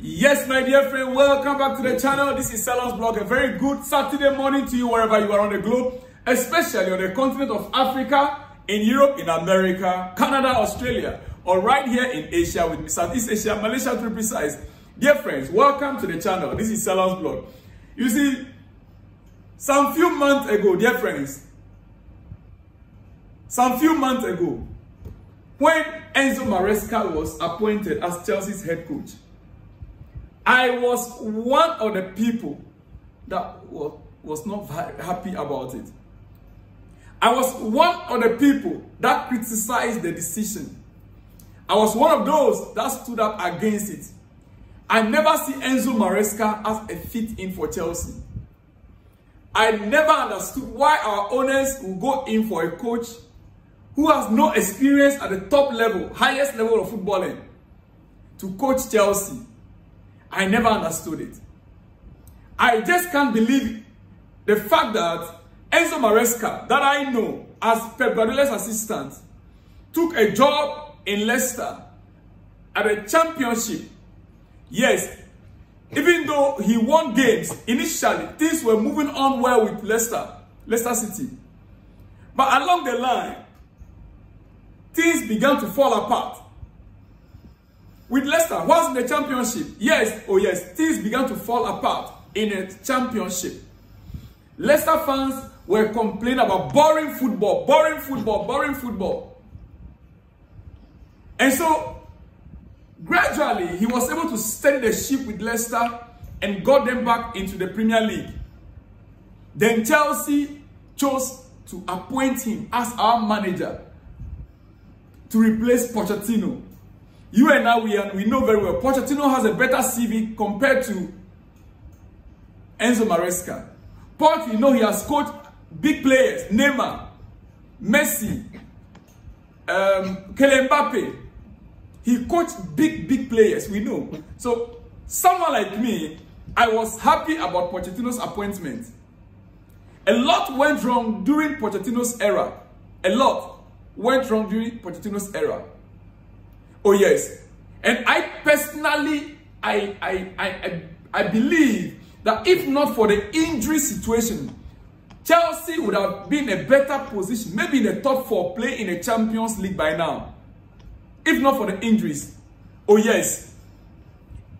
Yes, my dear friend, welcome back to the channel. This is Salon's Blog. A very good Saturday morning to you wherever you are on the globe, especially on the continent of Africa, in Europe, in America, Canada, Australia, or right here in Asia with me, Southeast Asia, Malaysia to be precise. Dear friends, welcome to the channel. This is Salon's Blog. You see, some few months ago, dear friends, when Enzo Maresca was appointed as Chelsea's head coach, I was one of the people that was not very happy about it. I was one of the people that criticized the decision. I was one of those that stood up against it. I never see Enzo Maresca as a fit-in for Chelsea. I never understood why our owners will go in for a coach who has no experience at the top level, highest level of footballing, to coach Chelsea. I never understood it. I just can't believe the fact that Enzo Maresca, that I know as Pep Guardiola's assistant, took a job in Leicester at a championship. Yes, even though he won games, initially things were moving on well with Leicester City. But along the line, things began to fall apart. With Leicester, whilst in the championship, things began to fall apart in a championship. Leicester fans were complaining about boring football. And so, gradually, he was able to steady the ship with Leicester and got them back into the Premier League. Then Chelsea chose to appoint him as our manager to replace Pochettino. You and I, we know very well, Pochettino has a better CV compared to Enzo Maresca. Poch, we know he has coached big players, Neymar, Messi, Kylian Mbappe. He coached big players, we know. So, someone like me, I was happy about Pochettino's appointment. A lot went wrong during Pochettino's era. Oh yes, and I personally, I believe that if not for the injury situation, Chelsea would have been in a better position, maybe in the top 4, play in the Champions League by now. If not for the injuries. Oh yes.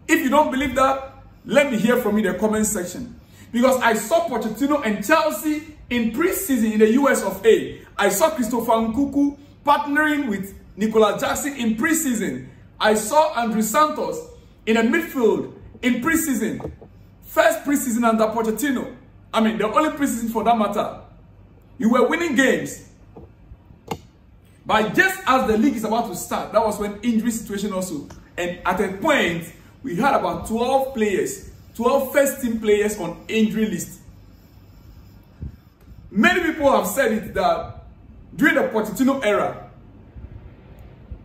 If you don't believe that, let me hear from you in the comment section. Because I saw Pochettino and Chelsea in pre-season in the US of A. I saw Christopher Nkunku partnering with Nicolas Jackson in pre-season. I saw Andrew Santos in a midfield in pre-season. First pre-season under Pochettino. I mean, the only pre-season for that matter. You were winning games. But just as the league is about to start, that was when injury situation also. And at a point, we had about 12 players, 12 first-team players on injury list. Many people have said it that during the Pochettino era,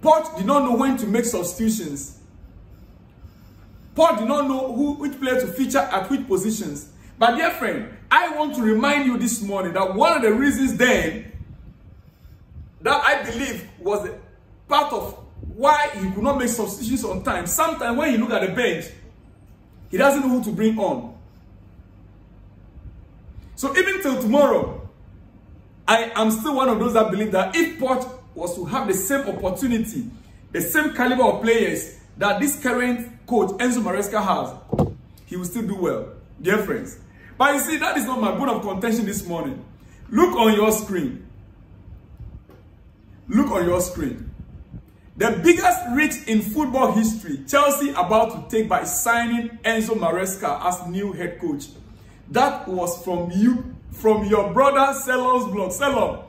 Poch did not know when to make substitutions. Poch did not know which player to feature at which positions. But dear friend, I want to remind you this morning that one of the reasons then that I believe was the part of why he could not make substitutions on time. Sometimes when you look at the bench, he doesn't know who to bring on. So even till tomorrow, I am still one of those that believe that if Poch was to have the same opportunity, the same caliber of players that this current coach, Enzo Maresca, has, he will still do well, dear friends. But you see, that is not my bone of contention this morning. Look on your screen. Look on your screen. The biggest risk in football history, Chelsea about to take by signing Enzo Maresca as new head coach. That was from you, from your brother Salon's Blog. Salon.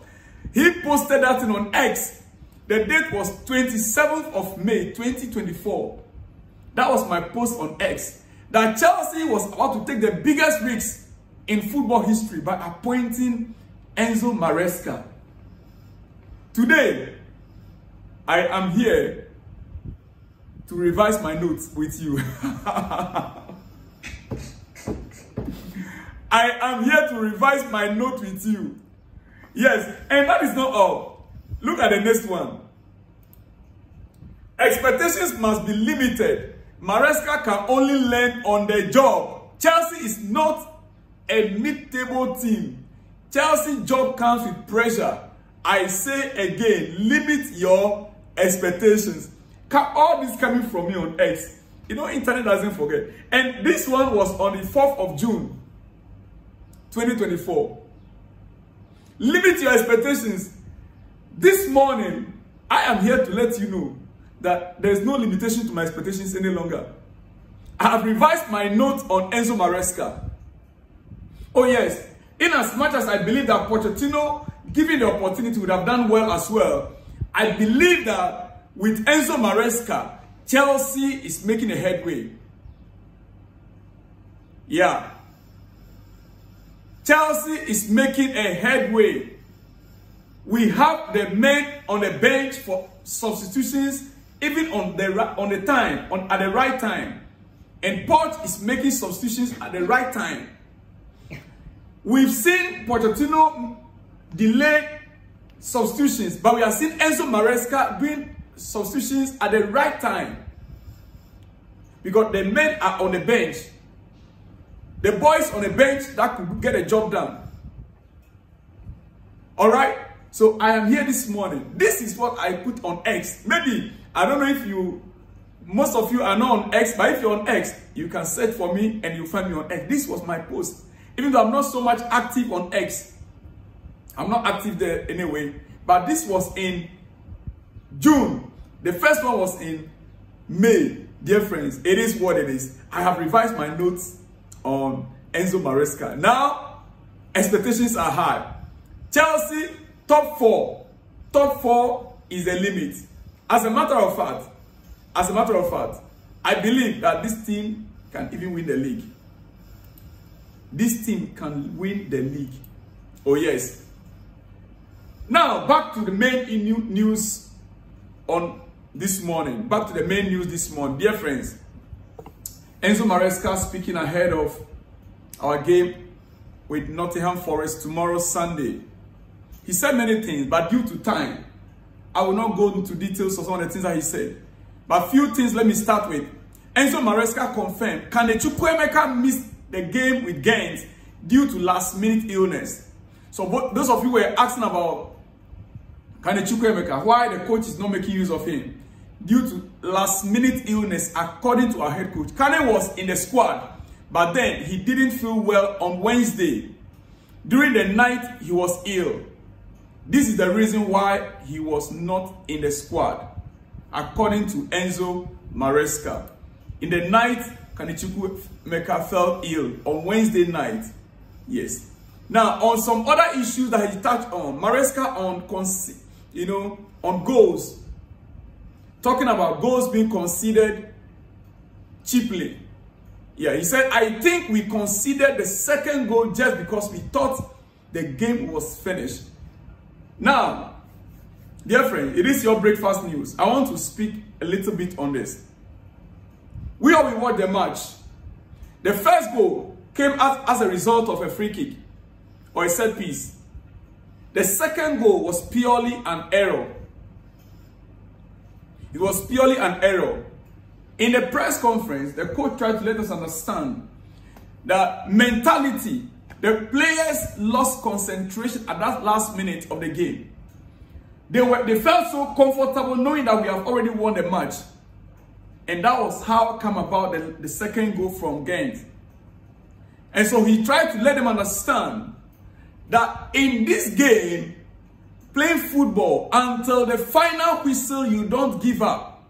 He posted that thing on X. The date was 27th of May, 2024. That was my post on X. That Chelsea was about to take the biggest risk in football history by appointing Enzo Maresca. Today, I am here to revise my notes with you. I am here to revise my note with you. Yes, and that is not all. Look at the next one. Expectations must be limited Maresca can only learn on the job. Chelsea is not a mid-table team. Chelsea job comes with pressure. I say again, limit your expectations. All this coming from me on X. You know, internet doesn't forget. And this one was on the 4th of June, 2024. Limit your expectations. This morning, I am here to let you know that there is no limitation to my expectations any longer. I have revised my notes on Enzo Maresca. Oh yes, in as much as I believe that Pochettino, given the opportunity, would have done well as well, I believe that with Enzo Maresca, Chelsea is making a headway. Yeah. Chelsea is making a headway. We have the men on the bench for substitutions, even at the right time. And Poch is making substitutions at the right time. We've seen Pochettino delay substitutions, but we have seen Enzo Maresca doing substitutions at the right time. Because the men are on the bench. The boys on the bench that could get a job done. Alright? So I am here this morning. This is what I put on X. Maybe, I don't know if most of you are not on X, but if you're on X, you can search for me and you'll find me on X. This was my post. Even though I'm not so much active on X. I'm not active there anyway. But this was in June. The first one was in May. Dear friends, it is what it is. I have revised my notes on Enzo Maresca. Now, expectations are high. Chelsea, top 4. Top 4 is the limit. As a matter of fact, I believe that this team can even win the league. This team can win the league. Oh yes. Now, back to the main news on this morning. Back to the main news this morning. Dear friends, Enzo Maresca speaking ahead of our game with Nottingham Forest tomorrow, Sunday. He said many things, but due to time, I will not go into details of some of the things that he said. But a few things let me start with. Enzo Maresca confirmed, can the Chukwuemeka miss the game with Ghent due to last-minute illness? So those of you were asking about can the Chukwuemeka, why the coach is not making use of him? Due to last-minute illness, according to our head coach. Kane was in the squad, but then he didn't feel well on Wednesday. During the night, he was ill. This is the reason why he was not in the squad, according to Enzo Maresca. In the night, Kane Chukwuemeka felt ill on Wednesday night. Yes. Now, on some other issues that he touched on, Maresca on goals. Talking about goals being conceded cheaply. Yeah, he said, I think we conceded the second goal just because we thought the game was finished. Now, dear friend, it is your breakfast news. I want to speak a little bit on this. We watched the match. The first goal came as a result of a free kick or a set piece. The second goal was purely an error. It was purely an error. In the press conference, the coach tried to let us understand that mentality, the players lost concentration at that last minute of the game. They felt so comfortable knowing that we have already won the match. And that was how it came about the second goal from Ghent. And so he tried to let them understand that in this game, playing football, until the final whistle, you don't give up.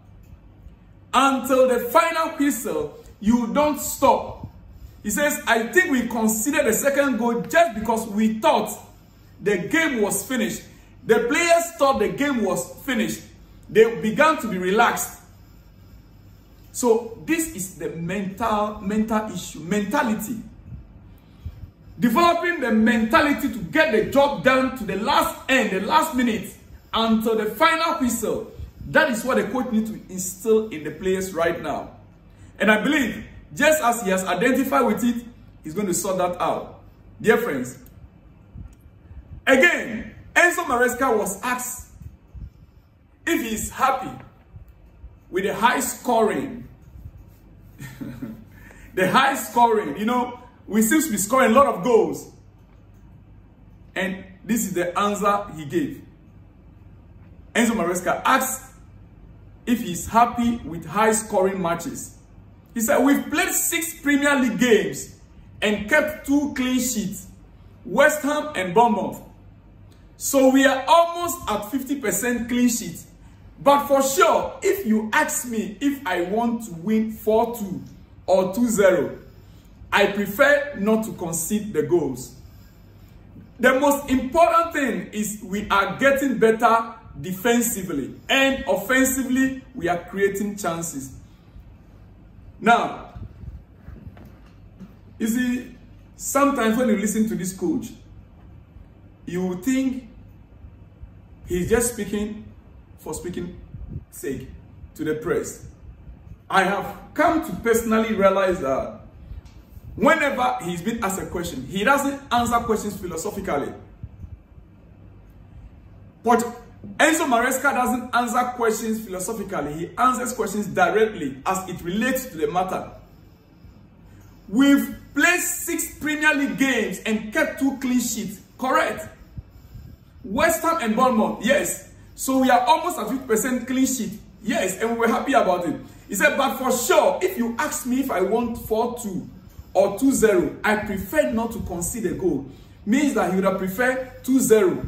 Until the final whistle, you don't stop. He says, I think we considered the second goal just because we thought the game was finished. The players thought the game was finished. They began to be relaxed. So this is the mental issue, mentality. Developing the mentality to get the job done to the last end, the last minute, until the final whistle. That is what the coach needs to instill in the players right now. And I believe, just as he has identified with it, he's going to sort that out. Dear friends, again, Enzo Maresca was asked if he is happy with the high scoring The high scoring, you know, we seem to be scoring a lot of goals. And this is the answer he gave. Enzo Maresca asked if he's happy with high scoring matches. He said, we've played 6 Premier League games and kept 2 clean sheets, West Ham and Bournemouth. So we are almost at 50% clean sheet. But for sure, if you ask me if I want to win 4-2 or 2-0, I prefer not to concede the goals. The most important thing is we are getting better defensively, and offensively we are creating chances. Now, you see, sometimes when you listen to this coach, you will think he's just speaking for speaking sake to the press. I have come to personally realize that whenever he's been asked a question, he doesn't answer questions philosophically. But Enzo Maresca doesn't answer questions philosophically. He answers questions directly as it relates to the matter. We've played 6 Premier League games and kept 2 clean sheets. Correct. West Ham and Bournemouth, yes. So we are almost at 50% clean sheet. Yes, and we were happy about it. He said, but for sure, if you ask me if I want 4-2 or 2-0, I prefer not to concede a goal. Means that he would have preferred 2-0.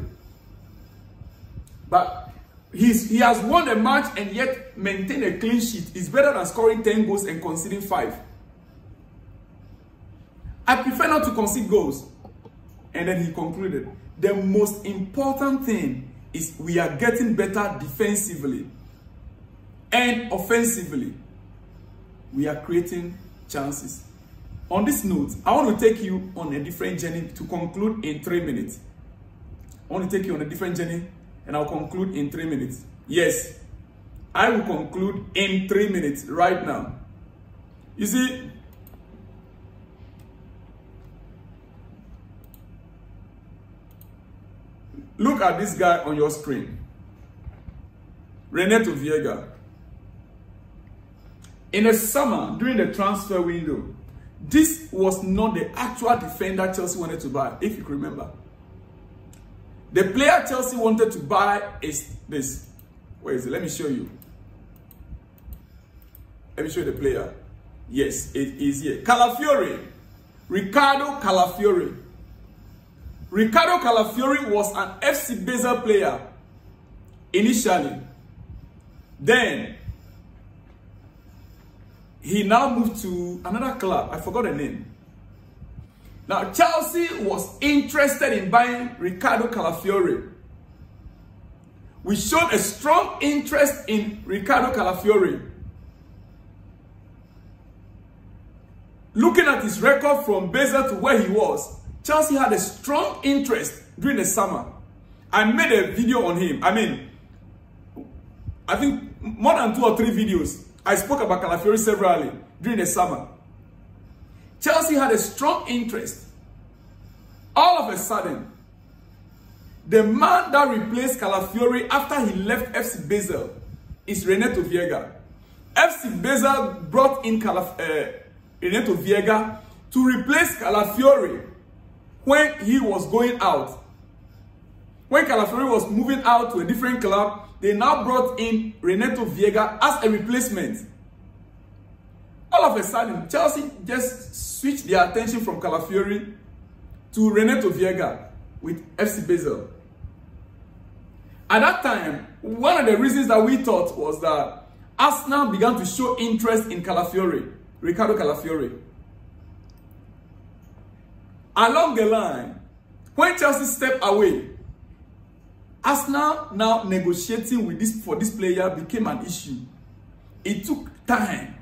But he has won a match and yet maintained a clean sheet. It's better than scoring 10 goals and conceding 5. I prefer not to concede goals. And then he concluded, the most important thing is we are getting better defensively. And offensively, we are creating chances. On this note, I want to take you on a different journey to conclude in 3 minutes. I want to take you on a different journey and I'll conclude in 3 minutes. Yes, I will conclude in 3 minutes right now. You see, look at this guy on your screen. Renato Viega. In the summer, during the transfer window, this was not the actual defender Chelsea wanted to buy, if you can remember. The player Chelsea wanted to buy is this. Where is it? Let me show you. Let me show you the player. Yes, it is here. Calafiori. Ricardo Calafiori. Ricardo Calafiori was an FC Basel player initially. Then, he now moved to another club. I forgot the name. Now, Chelsea was interested in buying Ricardo Calafiori. We showed a strong interest in Ricardo Calafiori. Looking at his record from Basel to where he was, Chelsea had a strong interest during the summer. I made a video on him. I think more than 2 or 3 videos. I spoke about Calafiori severally during the summer. Chelsea had a strong interest. All of a sudden, the man that replaced Calafiori after he left FC Basel is Renato Viega. FC Basel brought in Renato Viega to replace Calafiori when he was going out. When Calafiori was moving out to a different club, they now brought in Renato Viega as a replacement. All of a sudden, Chelsea just switched their attention from Calafiori to Renato Viega with FC Basel. At that time, one of the reasons that we thought was that Arsenal began to show interest in Calafiori, Ricardo Calafiori. Along the line, when Chelsea stepped away, Arsenal now negotiating with for this player became an issue. It took time.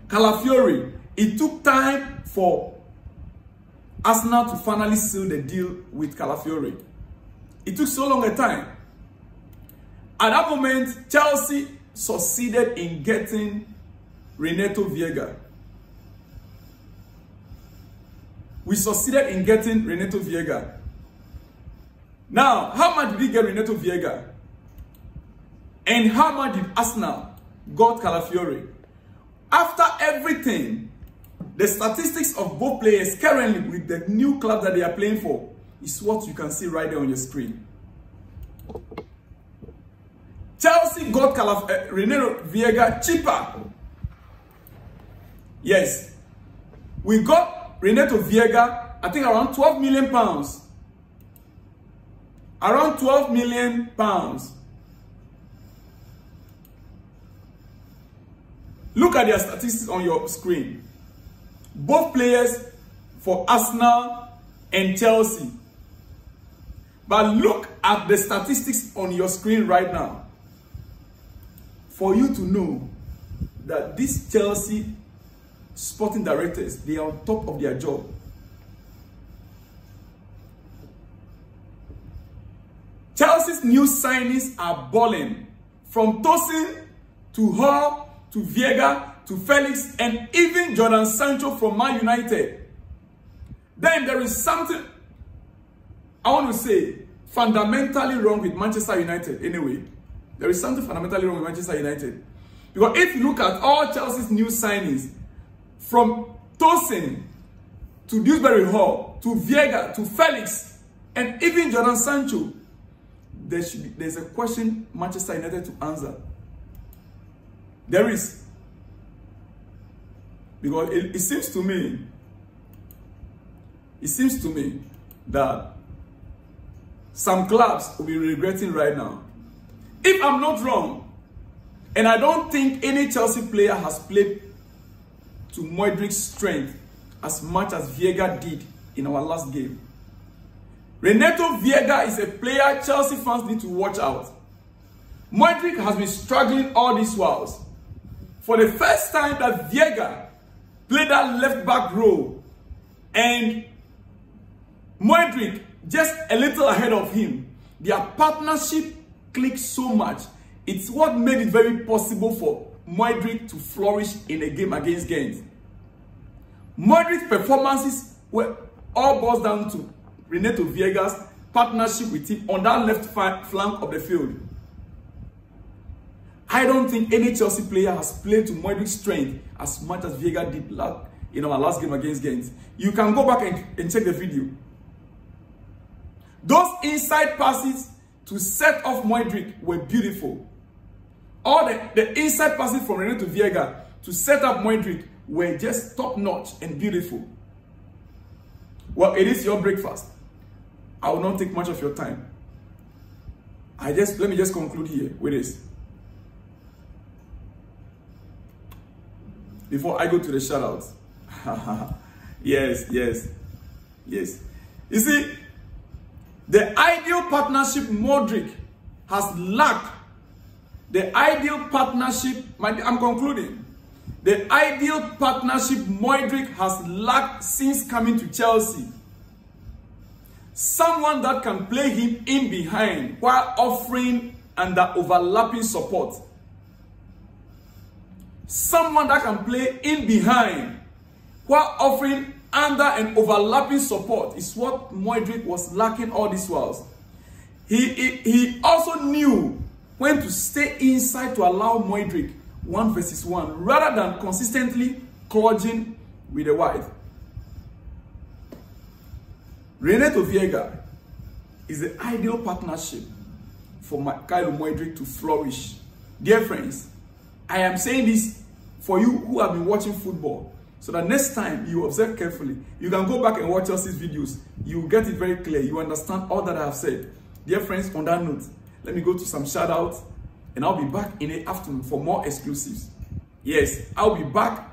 Calafiori, it took time for Arsenal to finally seal the deal with Calafiori. It took so long a time. At that moment, Chelsea succeeded in getting Renato Viega. We succeeded in getting Renato Viega. Now, how much did we get Renato Viega? And how much did Arsenal got Calafiori? After everything, the statistics of both players currently with the new club that they are playing for is what you can see right there on your screen. Chelsea got Renato Viega cheaper. Yes. We got Renato Viega, I think around 12 million pounds. Around 12 million pounds. Look at their statistics on your screen. Both players for Arsenal and Chelsea. But look at the statistics on your screen right now. For you to know that these Chelsea sporting directors, they are on top of their job. Chelsea's new signings are balling. From Tosin to Hall to Viega to Felix and even Jordan Sancho from Man United. Then there is something I want to say fundamentally wrong with Manchester United anyway. There is something fundamentally wrong with Manchester United. Because if you look at all Chelsea's new signings, from Tosin to Dewsbury Hall to Viega to Felix and even Jordan Sancho, there's a question Manchester United to answer. There is. Because it seems to me that some clubs will be regretting right now. If I'm not wrong, and I don't think any Chelsea player has played to Modric's strength as much as Viega did in our last game. Renato Viega is a player Chelsea fans need to watch out. Modric has been struggling all these whiles. For the first time that Viega played that left back role and Modric just a little ahead of him, their partnership clicked so much. It's what made it very possible for Modric to flourish in a game against Ghent. Modric's performances were all boils down to Renato Viega's partnership with him on that left flank of the field. I don't think any Chelsea player has played to Modric's strength as much as Viega did in our last game against Ghent. You can go back and check the video. Those inside passes to set off Modric were beautiful. All the inside passes from Renato Viega to set up Modric were just top-notch and beautiful. Well, it is your breakfast. I will not take much of your time. Let me just conclude here with this. Before I go to the shoutouts. Yes. You see, the ideal partnership Modric has lacked. The ideal partnership, I'm concluding. The ideal partnership Modric has lacked since coming to Chelsea. Someone that can play him in behind while offering under overlapping support. Someone that can play in behind while offering under and overlapping support is what Modric was lacking all these whiles. He also knew when to stay inside to allow Modric 1 versus 1 rather than consistently clogging with the wide. Renato Viega is the ideal partnership for Kyle Modric to flourish. Dear friends, I am saying this for you who have been watching football, so that next time you observe carefully, you can go back and watch Chelsea's videos. You will get it very clear. You understand all that I have said. Dear friends, on that note, let me go to some shout outs and I'll be back in the afternoon for more exclusives. Yes, I'll be back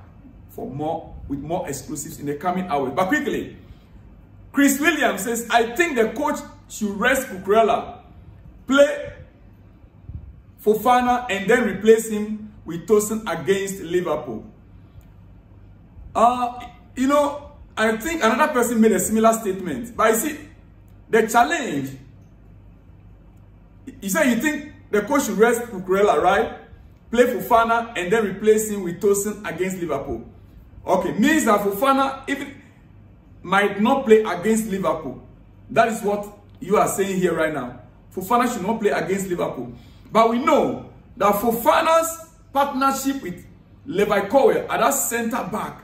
with more exclusives in the coming hours. But quickly, Chris Williams says, I think the coach should rest Cucurella, play Fofana, and then replace him with Tosin against Liverpool. You know, I think another person made a similar statement. But you see, the challenge, you say you think the coach should rest Cucurella, right? Play Fofana and then replace him with Tosin against Liverpool. Okay, means that Fofana even might not play against Liverpool. That is what you are saying here right now. Fofana should not play against Liverpool. But we know that Fofana's partnership with Levi Cowell at that center back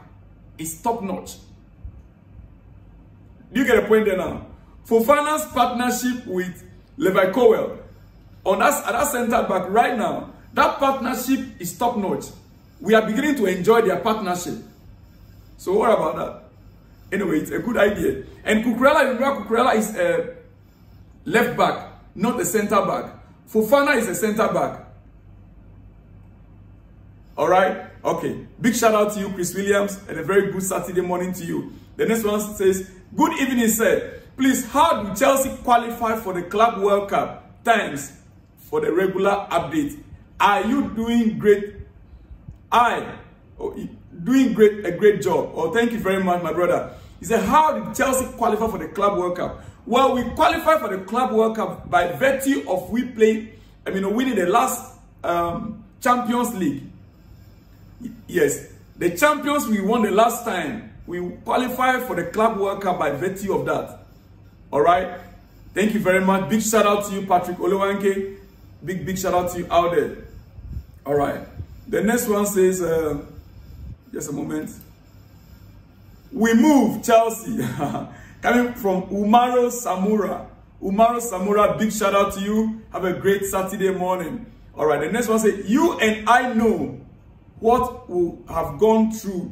is top notch. Do you get a point there now? Fofana's partnership with Levi Cowell at that center back right now, that partnership is top notch. We are beginning to enjoy their partnership. So what about that? Anyway, it's a good idea. And Cucurella is a left back, not a center back. Fofana is a center back. All right? Okay. Big shout out to you, Chris Williams, and a very good Saturday morning to you. The next one says, good evening, sir. Please, how do Chelsea qualify for the Club World Cup? Thanks for the regular update. Are you doing great? Doing great, a great job. Oh, thank you very much, my brother. He said, how did Chelsea qualify for the Club World Cup? Well, we qualified for the Club World Cup by virtue of winning the last Champions League. Yes, the champions we won the last time, we qualified for the Club World Cup by virtue of that. All right. Thank you very much. Big shout out to you, Patrick Olowanke. Big shout out to you out there. All right. The next one says, just a moment. We move Chelsea. Coming from Umaro Samura. Umaro Samura, big shout out to you. Have a great Saturday morning. All right. The next one says, you and I know what will have gone through.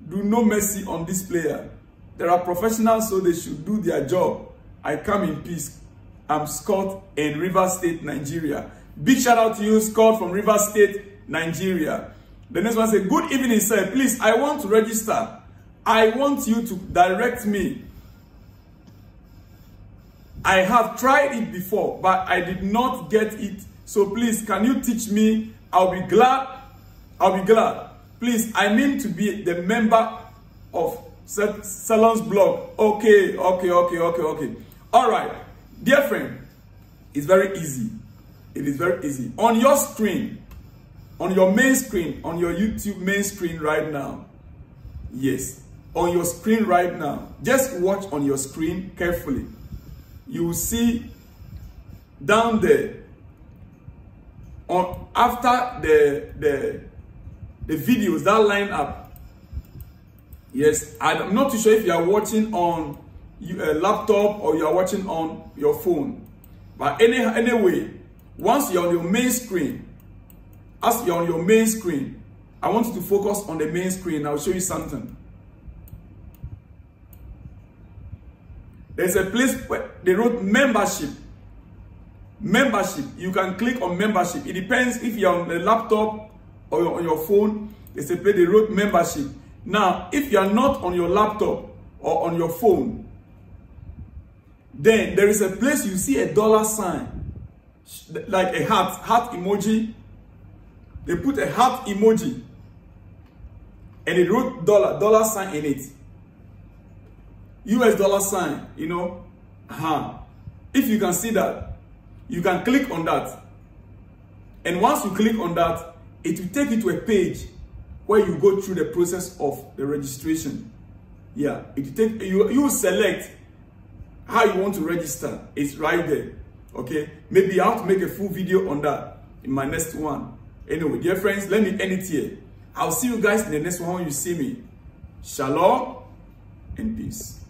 Do no mercy on this player. They are professionals, so they should do their job. I come in peace. I'm Scott in Rivers State, Nigeria. Big shout out to you, Scott from Rivers State, Nigeria. The next one says, good evening, sir. Please, I want to register. I want you to direct me. I have tried it before, but I did not get it. So please, can you teach me? I'll be glad. I'll be glad. Please, I mean to be the member of Salon's blog. Okay. All right. Dear friend, it's very easy. It is very easy. On your screen, on your main screen, on your YouTube main screen right now. Yes, on your screen right now. Just watch on your screen carefully. You will see down there, after the videos that line up. Yes, I'm not too sure if you are watching on a laptop or you are watching on your phone. But anyway, once you're on your main screen, as you're on your main screen, I want you to focus on the main screen. I'll show you something. There's a place where they wrote membership. Membership. You can click on membership. It depends if you're on the laptop or on your phone. There's a place they wrote membership. Now, if you are not on your laptop or on your phone, then there is a place you see a dollar sign, like a heart emoji. They put a heart emoji and they wrote dollar sign in it. US dollar sign, you know. If you can see that, you can click on that. And once you click on that, it will take you to a page where you go through the process of the registration. Yeah, it will take you select how you want to register. It's right there. Okay, maybe I have to make a full video on that in my next one. Anyway, dear friends, let me end it here. I'll see you guys in the next one when you see me. Shalom and peace.